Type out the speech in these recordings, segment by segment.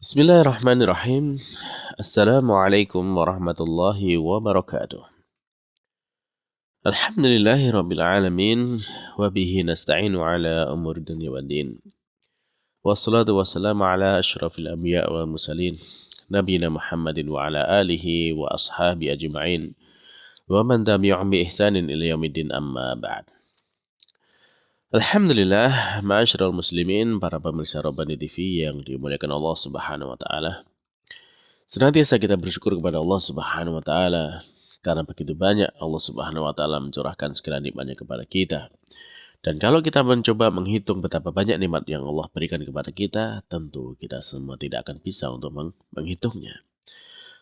Bismillahirrahmanirrahim. Assalamualaikum warahmatullahi wabarakatuh. Alhamdulillahi rabbil alamin. Wabihi nasta'inu ala umur dunia wa din. Wassalatu wassalamu ala ashrafil anbiya wal mursalin. Nabiyina Muhammadin wa ala alihi wa ashabi ajma'in. Wa man tabi'ahum bi ihsanin ila yaumiddin amma ba'd. Alhamdulillah, ma'asyiral muslimin, para pemirsa Rabbani TV yang dimuliakan Allah Subhanahu wa taala. Senantiasa kita bersyukur kepada Allah Subhanahu wa taala karena begitu banyak Allah Subhanahu wa taala mencurahkan segala nikmatnya kepada kita. Dan kalau kita mencoba menghitung betapa banyak nikmat yang Allah berikan kepada kita, tentu kita semua tidak akan bisa untuk menghitungnya.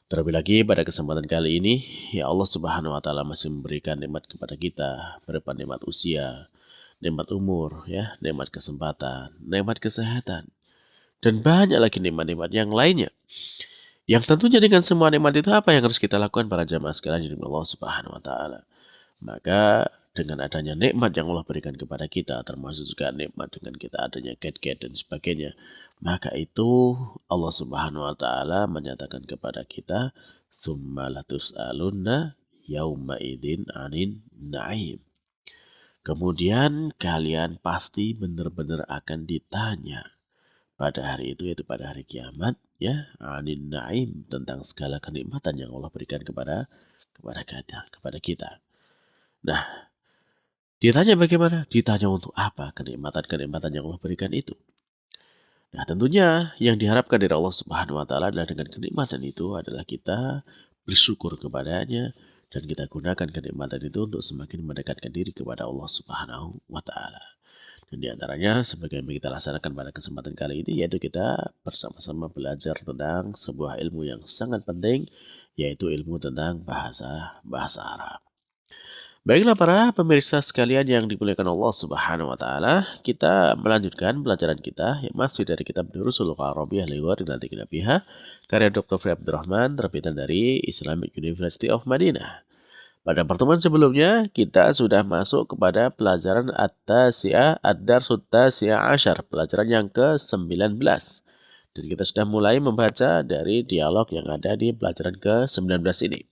Terlebih lagi pada kesempatan kali ini, ya Allah Subhanahu wa taala masih memberikan nikmat kepada kita, berupa nikmat usia, nikmat umur, ya, nikmat kesempatan, nikmat kesehatan, dan banyak lagi nikmat-nikmat yang lainnya. Yang tentunya dengan semua nikmat itu apa yang harus kita lakukan para jamaah sekalian dari Allah Subhanahu wa taala. Maka dengan adanya nikmat yang Allah berikan kepada kita, termasuk juga nikmat dengan kita adanya gadget dan sebagainya, maka itu Allah Subhanahu wa taala menyatakan kepada kita, "Tsumma latus'alunna yauma idzin 'anin na'im." Kemudian kalian pasti benar-benar akan ditanya pada hari itu, yaitu pada hari kiamat, ya, anin naim, tentang segala kenikmatan yang Allah berikan kepada kita. Nah, ditanya bagaimana? Ditanya untuk apa kenikmatan-kenikmatan yang Allah berikan itu. Nah, tentunya yang diharapkan dari Allah Subhanahu wa taala adalah dengan kenikmatan itu adalah kita bersyukur kepadanya dan kita gunakan kenikmatan itu untuk semakin mendekatkan diri kepada Allah Subhanahu wa taala. Dan di antaranya sebagai yang kita laksanakan pada kesempatan kali ini, yaitu kita bersama-sama belajar tentang sebuah ilmu yang sangat penting, yaitu ilmu tentang bahasa Arab. Baiklah para pemirsa sekalian yang dimuliakan Allah Subhanahu wa taala, kita melanjutkan pelajaran kita yang masih dari kitab Durusul Lughah Arabiyah li Ghairi Nabiha, karya Dr. Fri Abdurrahman, terbitan dari Islamic University of Madinah. Pada pertemuan sebelumnya, kita sudah masuk kepada pelajaran At-Tasi'ah, Ad-Darsut Tasi'ah Asyar, pelajaran yang ke-19. Dan kita sudah mulai membaca dari dialog yang ada di pelajaran ke-19 ini.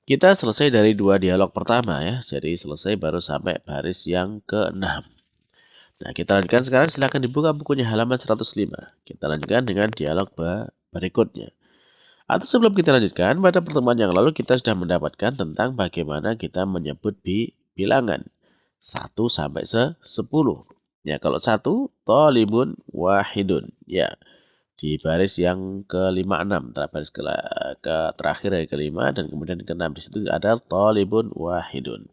Kita selesai dari 2 dialog pertama ya, jadi selesai baru sampai baris yang ke-6. Nah, kita lanjutkan sekarang, silakan dibuka bukunya halaman 105. Kita lanjutkan dengan dialog berikutnya. Atau sebelum kita lanjutkan, pada pertemuan yang lalu kita sudah mendapatkan tentang bagaimana kita menyebut bilangan 1 sampai 10. Ya, kalau 1, thalibun wahidun. Ya, di baris yang ke-56, baris terakhir dari ke-5 dan kemudian ke-6, di situ ada thalibun wahidun.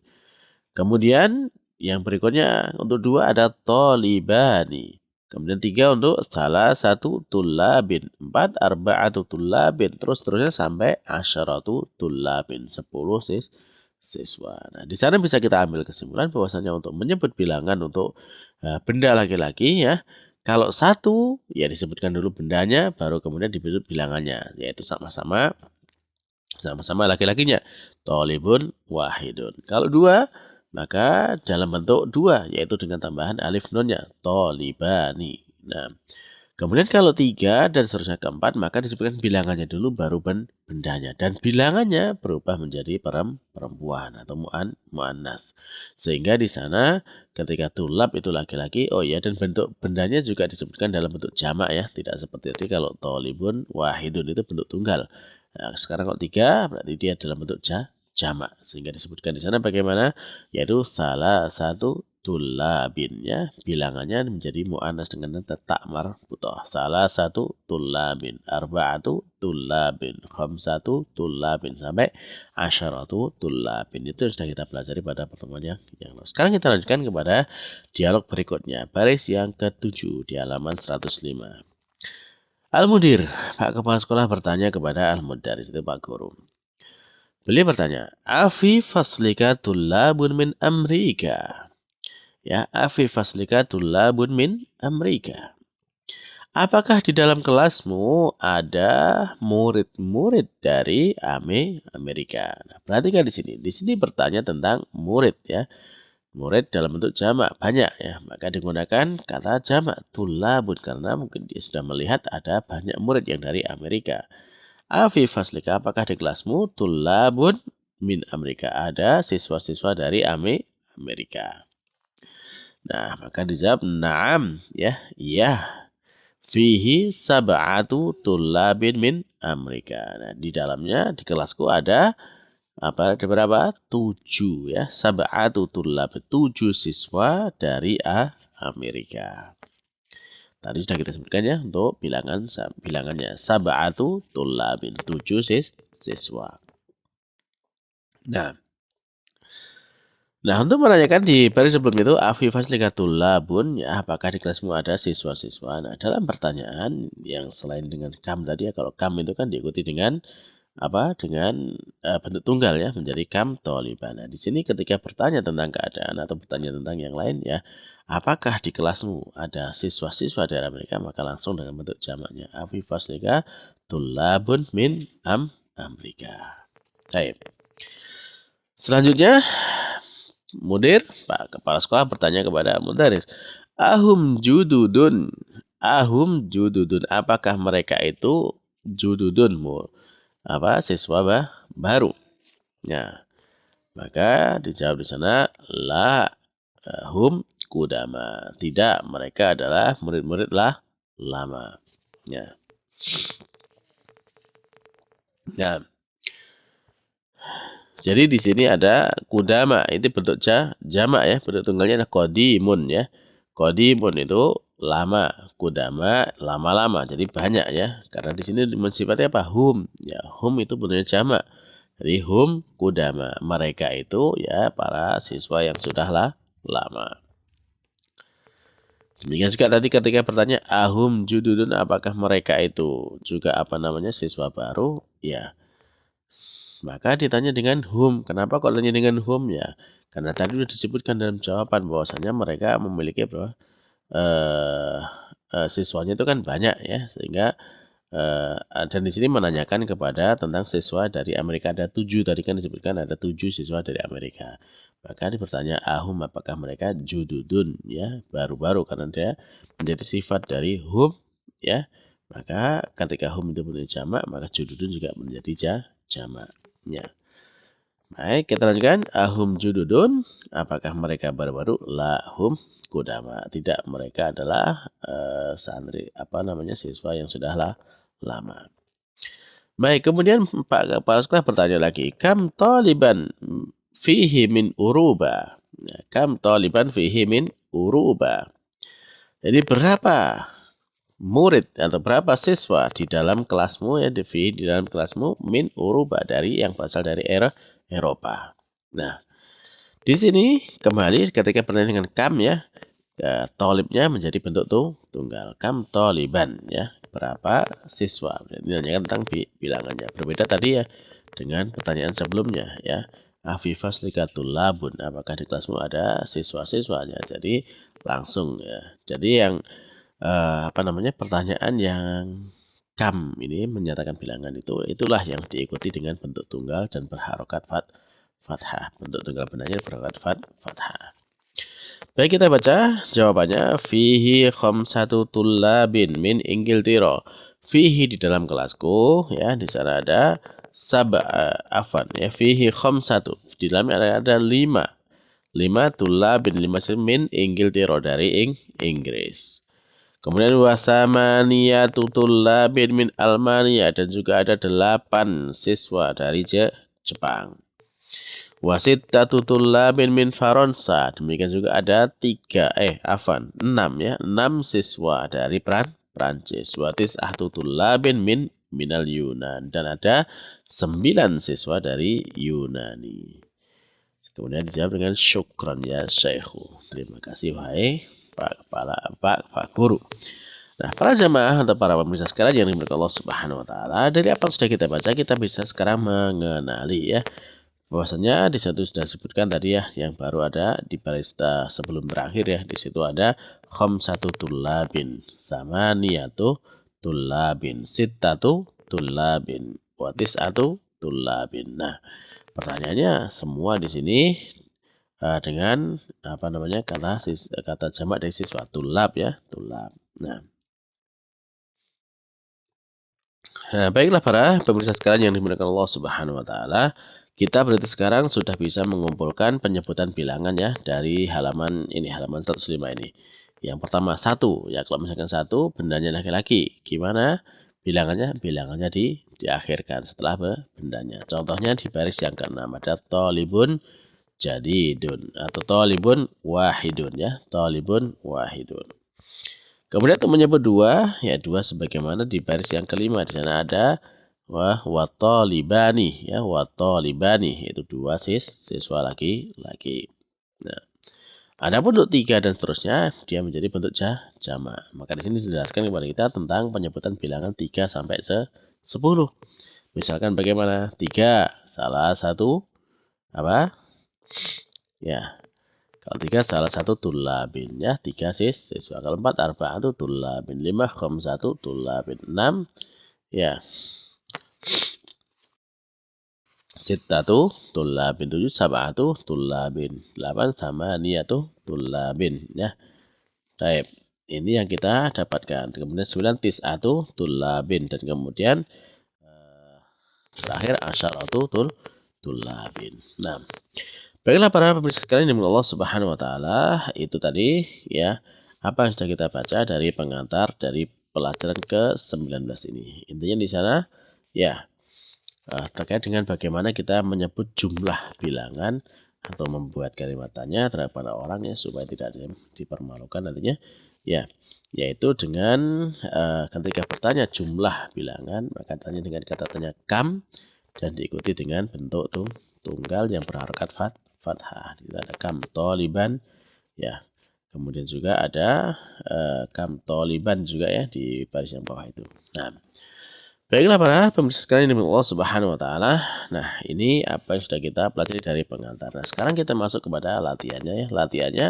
Kemudian yang berikutnya untuk 2 ada thalibani. Kemudian 3 untuk salah satu tulabin, 4 arba'atu tulabin, terus terusnya sampai asyaratu tulabin, 10 siswa. Nah, di sana bisa kita ambil kesimpulan bahwasanya untuk menyebut bilangan untuk benda laki-laki ya, kalau 1 ya disebutkan dulu bendanya, baru kemudian disebut bilangannya, yaitu sama-sama laki-lakinya, thalibun wahidun. Kalau 2 maka dalam bentuk 2, yaitu dengan tambahan alif nunnya, thalibani. Nah, kemudian kalau 3 dan seterusnya ke-4, maka disebutkan bilangannya dulu baru bendanya. Dan bilangannya berubah menjadi perempuan atau mu'annas. Sehingga di sana ketika tulab itu laki-laki, oh ya, dan bentuk bendanya juga disebutkan dalam bentuk jamak ya. Tidak seperti tadi kalau thalibun wahidun itu bentuk tunggal. Nah, sekarang kalau 3 berarti dia dalam bentuk jamak. Sehingga disebutkan di sana bagaimana? Yaitu salah satu tulabin ya, bilangannya menjadi mu'annas dengan tak marbutah. Salah satu tulabin, arba'atu tulabin, khamsatu tulabin, sampai asyaratu tulabin. Itu sudah kita pelajari pada pertemuan yang lalu. Sekarang kita lanjutkan kepada dialog berikutnya, baris yang ke-7 di halaman 105. Al-Mudir, Pak Kepala Sekolah bertanya kepada Al-Mudaris, itu Pak Guru. Beliau bertanya, Afi faslika tulabun min Amerika. Ya, afi faslika tulabun min Amerika. Apakah di dalam kelasmu ada murid-murid dari Amerika? Nah, perhatikan di sini. Di sini bertanya tentang murid ya. murid dalam bentuk jamak banyak ya, maka digunakan kata jamak tulabun karena mungkin dia sudah melihat ada banyak murid yang dari Amerika. Afi faslika, apakah di kelasmu tulabun min Amerika, ada siswa-siswa dari Amerika. Nah, maka dijawab na'am ya, iya. Fihi sab'atu tulabin min Amerika. Nah, di dalamnya di kelasku ada apa? Ada berapa? 7 ya. Sab'atu tulab, 7 siswa dari Amerika. Tadi sudah kita sebutkan ya untuk bilangannya sab'atu tulabin, 7 siswa. Nah, untuk menanyakan di baris sebelum itu afi faslika tulabun ya, apakah di kelasmu ada siswa-siswa. Nah, dalam pertanyaan yang selain dengan kam tadi ya, kalau kam itu kan diikuti dengan apa? Dengan bentuk tunggal ya, menjadi kam toliban. Nah, di sini ketika bertanya tentang keadaan atau bertanya tentang yang lain ya, apakah di kelasmu ada siswa-siswa dari Amerika, maka langsung dengan bentuk jamaknya afi faslika tulabun min Amerika. Baik. Selanjutnya mudir, Pak Kepala Sekolah bertanya kepada mudaris, ahum jududun, apakah mereka itu jududun, siswa baru? Nah, maka dijawab di sana, la hum kudama, tidak, mereka adalah murid-murid lama. Ya. Nah, jadi di sini ada kudama, itu bentuk jamak ya, bentuk tunggalnya ada qadimun ya. Qadimun itu lama, kudama lama-lama, jadi banyak ya. Karena di sini mensifatnya apa? Hum. Ya, hum itu bentuknya jamak. Jadi hum kudama, mereka itu ya para siswa yang sudah lama. Demikian juga tadi ketika bertanya ahum jududun, apakah mereka itu juga siswa baru? Ya. Maka ditanya dengan hum. Kenapa kok tanya dengan hum ya? Karena tadi sudah disebutkan dalam jawaban bahwasanya mereka memiliki siswanya itu kan banyak ya, sehingga dan di sini menanyakan kepada tentang siswa dari Amerika, ada 7 tadi kan disebutkan ada 7 siswa dari Amerika. Maka bertanya ahum, apakah mereka jududun ya, baru-baru, karena dia menjadi sifat dari hum ya. Maka ketika hum itu menjadi jamak, maka jududun juga menjadi jamak. Ya. Baik, kita lanjutkan. Ahum jududun, apakah mereka baru-baru? La hum kudama. Tidak, mereka adalah santri siswa yang sudah lama. Baik, kemudian Pak Kepala Sekolah bertanya lagi, kam taliban fihi min uruba. Kam taliban fihi min uruba. Jadi berapa murid atau berapa siswa di dalam kelasmu ya, di dalam kelasmu min uruba, dari yang berasal dari Eropa. Nah, di sini kembali ketika pertanyaan dengan kam ya, tolibnya menjadi bentuk tunggal, kam toliban ya, berapa siswa. Ini hanya tentang bilangannya. Berbeda tadi ya dengan pertanyaan sebelumnya ya. Afifas likatul labun, apakah di kelasmu ada siswa-siswanya? Jadi langsung ya. Jadi yang pertanyaan yang kam ini menyatakan bilangan itulah yang diikuti dengan bentuk tunggal dan berharokat fathah. Bentuk tunggal benarnya berharokat fathah. Baik, kita baca jawabannya. Fihi khamsatu tullabin min Ingiltira. Fihi di dalam kelasku ya, di sana ada ya, fihi khamsatu, di dalamnya ada 5 tullabin, 5 min Ingiltira, dari Inggris. Kemudian wasamaniyatu tullabin min Almania, dan juga ada 8 siswa dari Jepang. Wasittatu tullabin min Faransa, demikian juga ada 6 ya, 6 siswa dari Prancis. Watis'atu tullabin minal Yunan, dan ada 9 siswa dari Yunani. Kemudian dijawab dengan syukran ya Syekhu. Terima kasih wahai Pak Guru. Nah, para jamaah atau para pemirsa sekalian yang dimiliki Allah Subhanahu wa taala, dari apa yang sudah kita baca, kita bisa sekarang mengenali ya bahwasanya di situ sudah disebutkan tadi ya, yang baru ada di barista sebelum terakhir ya, di situ ada khamsatu tullabin, samaniyatu tullabin, sittatu tullabin, wa tis'atu tullabin. Nah, pertanyaannya semua di sini dengan apa namanya kata jamak dari siswa, tulab ya, tulab. Nah, baiklah para pemirsa sekalian yang dimuliakan Allah Subhanahu wa taala, kita berarti sekarang sudah bisa mengumpulkan penyebutan bilangan ya dari halaman ini, halaman 105 ini. Yang pertama satu, ya kalau misalkan satu bendanya laki-laki, gimana? Bilangannya diakhirkan setelah bendanya. Contohnya di baris yang ke-6 ada tolibun jadidun atau tolibun wahidun ya, tolibun wahidun. Kemudian untuk menyebut dua, ya dua sebagaimana di baris yang kelima. Di sana ada watolibani, ya watolibani, itu dua siswa laki-laki. Nah, adapun untuk tiga dan seterusnya, dia menjadi bentuk jamak. Maka di sini dijelaskan kepada kita tentang penyebutan bilangan 3 sampai 10. Misalkan bagaimana? 3, salah satu apa? Ya, kalau 3 salah satu tulabin ya, 3 siswa. Kalau 4 arba'atu tulabin, 5 khamsatu tulabin, 6 ya sittatu tulabin, 7 sab'atu tulabin, 8 samaniyatu tulabin ya. Baik, ini yang kita dapatkan. Kemudian 9 tis'atu tulabin dan kemudian terakhir asyaratu tulabin. Nah, baiklah para pemirsa sekalian yang Allah Subhanahu wa taala, itu tadi ya apa yang sudah kita baca dari pengantar dari pelajaran ke-19 ini. Intinya di sana ya terkait dengan bagaimana kita menyebut jumlah bilangan atau membuat kalimat tanya terhadap para orang ya supaya tidak dipermalukan nantinya ya, yaitu dengan ketika bertanya jumlah bilangan maka tanya dengan kata tanya kam dan diikuti dengan bentuk tunggal yang berharokat fathah. Di ada kam toliban ya. Kemudian juga ada kam toliban juga ya di baris yang bawah itu. Nah, baiklah para pemirsa sekalian yang Allah Subhanahu wa taala. Nah, ini apa yang sudah kita pelajari dari pengantar. Nah, sekarang kita masuk kepada latihannya ya. Latihannya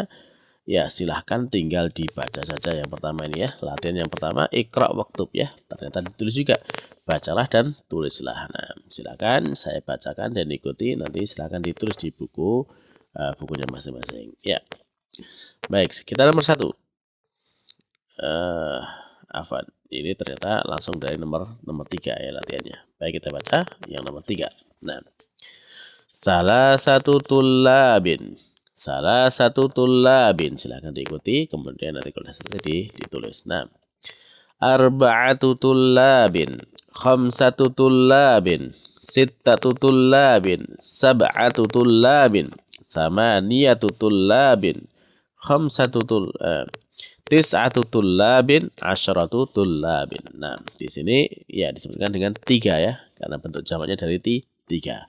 ya silahkan tinggal dibaca saja yang pertama ini ya. Latihan yang pertama ikra waktub ya. Ternyata ditulis juga. Bacalah dan tulislah. Nah, silakan saya bacakan dan ikuti. Nanti silakan ditulis di bukunya masing-masing. Ya. Baik, kita nomor 1. Afwan. Ini ternyata langsung dari nomor 3 ya latihannya. Baik, kita baca yang nomor 3. Nah. Salah satu tulabin. Salah satu tulabin. Silakan diikuti. Kemudian nanti kalau selesai ditulis. Nah. Arba'atu tulabin. Khamsatu tulabin. Sittatu tulabin. Sab'atu tulabin. Samaniyatu tulabin. Khamsatu tis'atu tullabin, asyaratu tullabin. Nah, di sini ya disebutkan dengan 3 ya, karena bentuk jamaknya dari 3.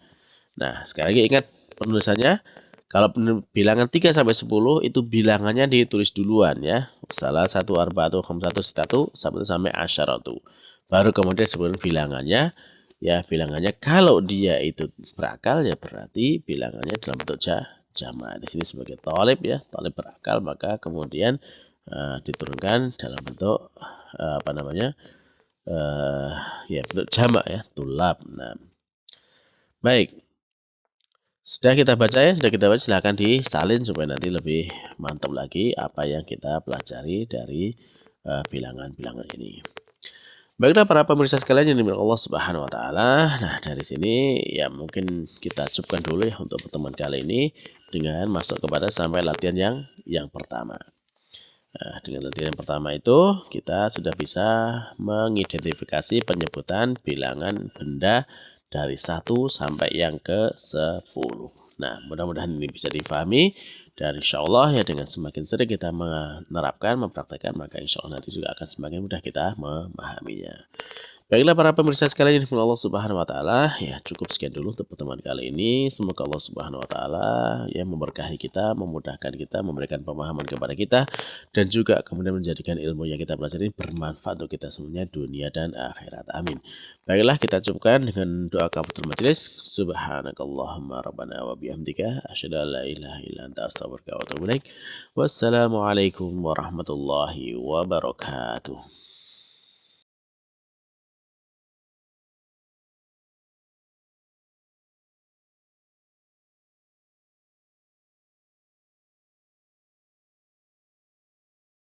Nah, sekali lagi ingat penulisannya. Kalau bilangan 3 sampai 10 itu bilangannya ditulis duluan ya. Salah satu arba'atu khamsatu sittatu sampai asyaratu. Baru kemudian disebutkan bilangannya. Ya, bilangannya kalau dia itu berakal ya berarti bilangannya dalam bentuk jamak. Di sini sebagai thalib ya, thalib berakal, maka kemudian diturunkan dalam bentuk apa namanya ya bentuk jamak ya, tulab. Nah, baik, sudah kita baca ya, silahkan disalin supaya nanti lebih mantap lagi apa yang kita pelajari dari bilangan-bilangan ini. Baiklah para pemirsa sekalian yang dimuliakan Allah Subhanahu wa taala. Nah, dari sini ya mungkin kita cukupkan dulu ya untuk pertemuan kali ini dengan masuk kepada sampai latihan yang pertama. Nah, dengan latihan yang pertama itu kita sudah bisa mengidentifikasi penyebutan bilangan benda dari 1 sampai yang ke-10. Nah, mudah-mudahan ini bisa difahami dan insya Allah ya dengan semakin sering kita menerapkan, mempraktekkan, maka insya Allah nanti juga akan semakin mudah kita memahaminya. Baiklah para pemirsa sekalian yang dimuliakan Allah Subhanahu wa taala, ya cukup sekian dulu untuk pertemuan kali ini. Semoga Allah Subhanahu wa taala ya memberkahi kita, memudahkan kita, memberikan pemahaman kepada kita dan juga kemudian menjadikan ilmu yang kita pelajari bermanfaat untuk kita semuanya dunia dan akhirat. Amin. Baiklah, kita cukupkan dengan doa kafaratul majelis. Subhanakallahumma rabbana wa bihamdika asyhadu an la ilaha illa anta astaghfiruka wa atubu ilaik. Wassalamualaikum warahmatullahi wabarakatuh.